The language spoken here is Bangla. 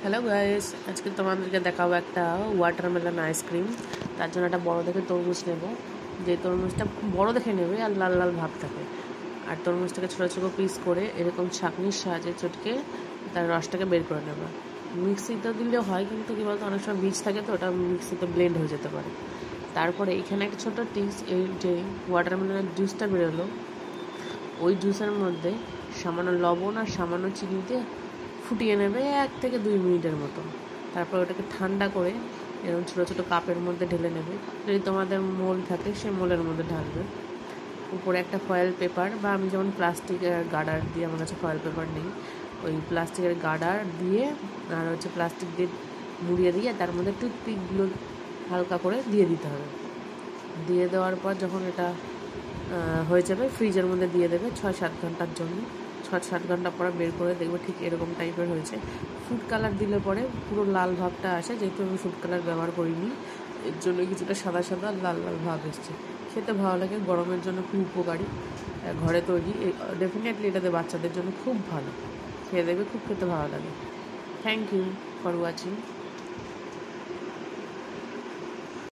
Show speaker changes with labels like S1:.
S1: হ্যালো গাইস, আজকে তোমাদেরকে দেখাবো একটা ওয়াটারমেলন আইসক্রিম। তার জন্য একটা বড় দেখে তরমুজ নেব। যে তরমুজটা বড় দেখে নেবে আর লাল লাল ভাব থাকে। আর তরমুজটাকে ছোটো ছোটো পিস করে এরকম ছাঁকনির সাহায্যে চটকে তার রসটাকে বের করে নেবে। মিক্সিতে দিলেও হয়, কিন্তু কী বলতো অনেক সময় বীজ থাকে তো ওটা মিক্সিতে ব্লেন্ড হয়ে যেতে পারে। তারপরে এখানে একটা ছোটো টিপস, এই যে ওয়াটারমেলনের জুসটা বেরোলো ওই জুসের মধ্যে সামান্য লবণ আর সামান্য চিনি দিয়ে ফুটিয়ে নেবে 1 থেকে 2 মিনিটের মতো। তারপর ওটাকে ঠান্ডা করে এরকম ছোটো ছোটো কাপের মধ্যে ঢেলে নেবে। যদি তোমাদের মোল থাকে সেই মোলের মধ্যে ঢালবে। উপরে একটা ফয়েল পেপার, বা আমি যেমন প্লাস্টিকের গার্ডার দিয়ে, আমার কাছে ফয়েল পেপার নেই, ওই প্লাস্টিকের গার্ডার দিয়ে আর প্লাস্টিক দিয়ে মুড়িয়ে দিয়ে তার মধ্যে টুথপিকগুলো হালকা করে দিয়ে দিতে হবে। দিয়ে দেওয়ার পর যখন এটা হয়ে যাবে ফ্রিজের মধ্যে দিয়ে দেবে 6-7 ঘন্টার জন্য। 6-7 ঘন্টা পরে বের করে দেখবে ঠিক এরকম টাইপের হয়েছে। ফুড কালার দিলে পরে পুরো লাল ভাবটা আসে, যেহেতু আমি ফুড কালার ব্যবহার করিনি এর জন্য কিছুটা সাদা সাদা লাল লাল ভাব এসছে। খেতে ভালো লাগে, গরমের জন্য খুব উপকারী, ঘরে তৈরি। ডেফিনেটলি এটাতে বাচ্চাদের জন্য খুব ভালো, খেয়ে দেবে, খুব খেতে ভালো লাগে। Thank you for watching.